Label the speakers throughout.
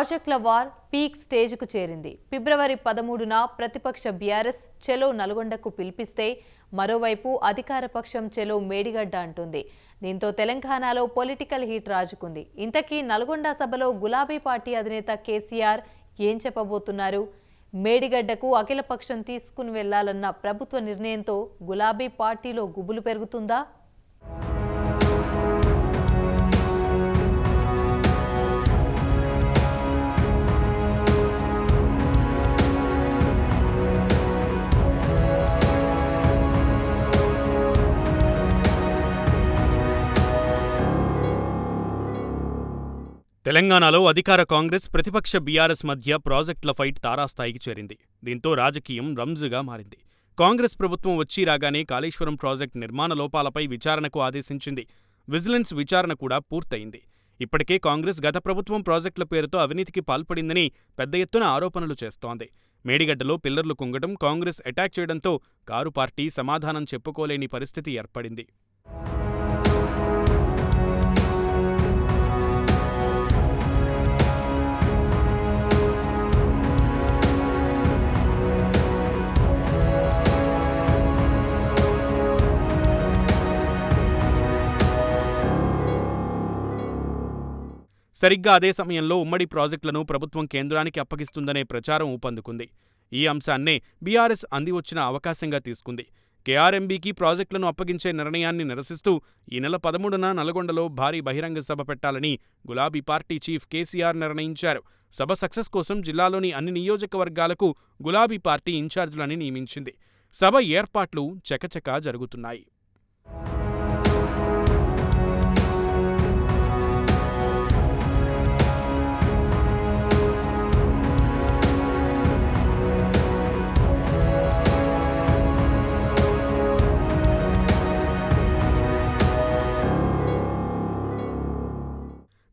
Speaker 1: ప్రాజెక్టుల war peak స్టేజ్కు చేరింది. ఫిబ్రవరి 13న ప్రతిపక్ష బీఆర్ఎస్ చెలో నల్గొండకు పిలిపిస్తే మరోవైపు అధికార పక్షం చెలో మేడిగడ్డ అంటుంది. దీంతో తెలంగాణలో పొలిటికల్ హీట్ రాజుకుంది. ఇంతకీ నల్గొండ సభలో గులాబీ పార్టీ అధినేత కేసీఆర్ ఏం చెప్పబోతున్నారు? మేడిగడ్డకు అఖిలపక్షం తీసుకుని వెళ్లాలన్న ప్రభుత్వ నిర్ణయంతో గులాబీ పార్టీలో గుబులు పెరుగుతుందా?
Speaker 2: తెలంగాణలో అధికార కాంగ్రెస్, ప్రతిపక్ష బీఆర్ఎస్ మధ్య ప్రాజెక్టుల ఫైట్ తారాస్థాయికి చేరింది. దీంతో రాజకీయం రంజుగా మారింది. కాంగ్రెస్ ప్రభుత్వం వచ్చి రాగానే కాళేశ్వరం ప్రాజెక్టు నిర్మాణ లోపాలపై విచారణకు ఆదేశించింది. విజిలెన్స్ విచారణ కూడా పూర్తయింది. ఇప్పటికే కాంగ్రెస్ గత ప్రభుత్వం ప్రాజెక్టుల పేరుతో అవినీతికి పాల్పడిందని పెద్ద ఎత్తున ఆరోపణలు చేస్తోంది. మేడిగడ్డలో పిల్లర్లు కుంగడం, కాంగ్రెస్ అటాక్ చేయడంతో కారు పార్టీ సమాధానం చెప్పుకోలేని పరిస్థితి ఏర్పడింది. సరిగ్గా అదే సమయంలో ఉమ్మడి ప్రాజెక్టులను ప్రభుత్వం కేంద్రానికి అప్పగిస్తుందనే ప్రచారం ఊపందుకుంది. ఈ అంశాన్నే బీఆర్ఎస్ అందివచ్చిన అవకాశంగా తీసుకుంది. కేఆర్ఎంబీకి ప్రాజెక్టులను అప్పగించే నిర్ణయాన్ని నిరసిస్తూ ఈ నెల 13న నల్గొండలో భారీ బహిరంగ సభ పెట్టాలని గులాబీ పార్టీ చీఫ్ కేసీఆర్ నిర్ణయించారు. సభ సక్సెస్ కోసం జిల్లాలోని అన్ని నియోజకవర్గాలకు గులాబీ పార్టీ ఇన్ఛార్జీలని నియమించింది. సభ ఏర్పాట్లు చకచకా జరుగుతున్నాయి.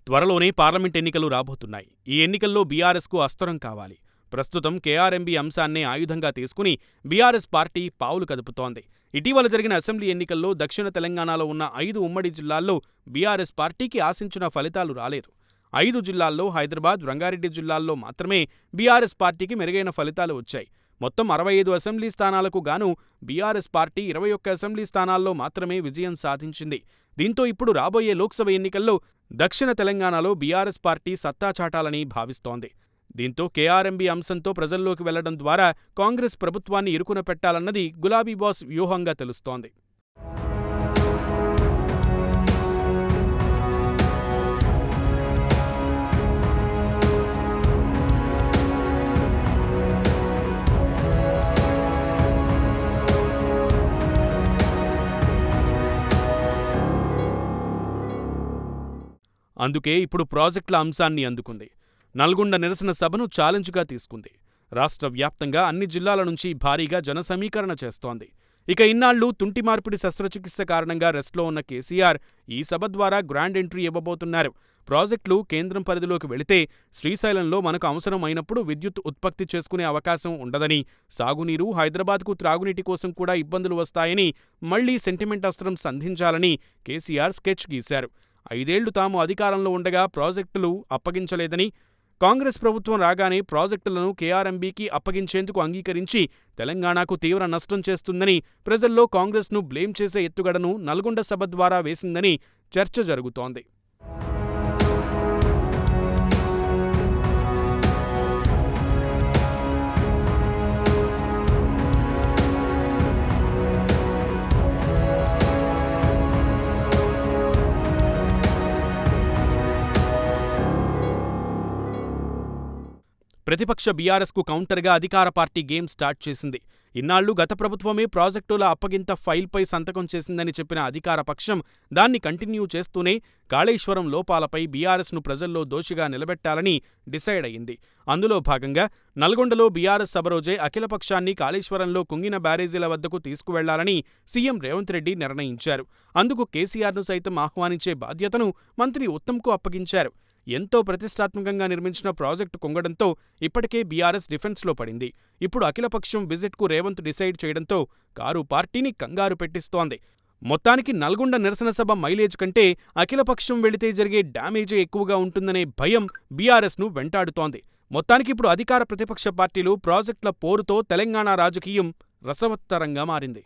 Speaker 2: త్వరలోనే పార్లమెంట్ ఎన్నికలు రాబోతున్నాయి. ఈ ఎన్నికల్లో బీఆర్ఎస్కు అస్త్రం కావాలి. ప్రస్తుతం కేఆర్ఎంబీ అంశాన్నే ఆయుధంగా తీసుకుని బీఆర్ఎస్ పార్టీ పావులు కదుపుతోంది. ఇటీవల జరిగిన అసెంబ్లీ ఎన్నికల్లో దక్షిణ తెలంగాణలో ఉన్న 5 ఉమ్మడి జిల్లాల్లో బీఆర్ఎస్ పార్టీకి ఆశించిన ఫలితాలు రాలేదు. 5 జిల్లాల్లో హైదరాబాద్, రంగారెడ్డి జిల్లాల్లో మాత్రమే బీఆర్ఎస్ పార్టీకి మెరుగైన ఫలితాలు వచ్చాయి. మొత్తం 65 అసెంబ్లీ స్థానాలకు గాను బీఆర్ఎస్ పార్టీ 21 అసెంబ్లీ స్థానాల్లో మాత్రమే విజయం సాధించింది. దీంతో ఇప్పుడు రాబోయే లోక్సభ ఎన్నికల్లో దక్షిణ తెలంగాణలో బీఆర్ఎస్ పార్టీ సత్తా చాటాలని భావిస్తోంది. దీంతో కేఆర్ఎంబీ అంశంతో ప్రజల్లోకి వెళ్లడం ద్వారా కాంగ్రెస్ ప్రభుత్వాన్ని ఇరుకున పెట్టాలన్నది గులాబీ బాస్ వ్యూహంగా తెలుస్తోంది. అందుకే ఇప్పుడు ప్రాజెక్టుల అంశాన్ని అందుకుంది. నల్గొండ నిరసన సభను ఛాలెంజ్గా తీసుకుంది. రాష్ట్ర వ్యాప్తంగా అన్ని జిల్లాల నుంచి భారీగా జన సమీకరణ చేస్తోంది. ఇక ఇన్నాళ్లు తుంటి మార్పిడి శస్త్రచికిత్స కారణంగా రెస్ట్లో ఉన్న కేసీఆర్ ఈ సభ ద్వారా గ్రాండ్ ఎంట్రీ ఇవ్వబోతున్నారు. ప్రాజెక్టులు కేంద్రం పరిధిలోకి వెళితే శ్రీశైలంలో మనకు అవసరం అయినప్పుడు విద్యుత్ ఉత్పత్తి చేసుకునే అవకాశం ఉండదని, సాగునీరు, హైదరాబాద్కు త్రాగునీటి కోసం కూడా ఇబ్బందులు వస్తాయని, మళ్లీ సెంటిమెంట్ అస్త్రం సంధించాలని కేసీఆర్ స్కెచ్ గీశారు. 5 ఏళ్లు తాము అధికారంలో ఉండగా ప్రాజెక్టులు అప్పగించలేదని, కాంగ్రెస్ ప్రభుత్వం రాగానే ప్రాజెక్టులను కేఆర్ఎంబీకి అప్పగించేందుకు అంగీకరించి తెలంగాణకు తీవ్ర నష్టం చేస్తుందని, ప్రజల్లో కాంగ్రెస్ను బ్లేమ్ చేసే ఎత్తుగడను నల్గొండ సభ ద్వారా వేసిందని చర్చ జరుగుతోంది. ప్రతిపక్ష బీఆర్ఎస్కు కౌంటర్గా అధికార పార్టీ గేమ్ స్టార్ట్ చేసింది. ఇన్నాళ్లు గత ప్రభుత్వమే ప్రాజెక్టుల అప్పగింత ఫైల్పై సంతకం చేసిందని చెప్పిన అధికార పక్షం దాన్ని కంటిన్యూ చేస్తూనే కాళేశ్వరం లోపాలపై బీఆర్ఎస్ను ప్రజల్లో దోషిగా నిలబెట్టాలని డిసైడ్ అయింది. అందులో భాగంగా నల్గొండలో బీఆర్ఎస్ సభ రోజే అఖిలపక్షాన్ని కాళేశ్వరంలో కుంగిన బ్యారేజీల వద్దకు తీసుకువెళ్లాలని సీఎం రేవంత్ రెడ్డి నిర్ణయించారు. అందుకు కేసీఆర్ను సైతం ఆహ్వానించే బాధ్యతను మంత్రి ఉత్తమ్కు అప్పగించారు. ఎంతో ప్రతిష్టాత్మకంగా నిర్మించిన ప్రాజెక్టు కుంగడంతో ఇప్పటికే బీఆర్ఎస్ డిఫెన్స్లో పడింది. ఇప్పుడు అఖిలపక్షం విజిట్కు రేవంత్ డిసైడ్ చేయడంతో కారు పార్టీని కంగారు పెట్టిస్తోంది. మొత్తానికి నల్గొండ నిరసన సభ మైలేజ్ కంటే అఖిలపక్షం వెళితే జరిగే డ్యామేజే ఎక్కువగా ఉంటుందనే భయం బీఆర్ఎస్ను వెంటాడుతోంది. మొత్తానికి ఇప్పుడు అధికార ప్రతిపక్ష పార్టీలు ప్రాజెక్టుల పోరుతో తెలంగాణ రాజకీయం రసవత్తరంగా మారింది.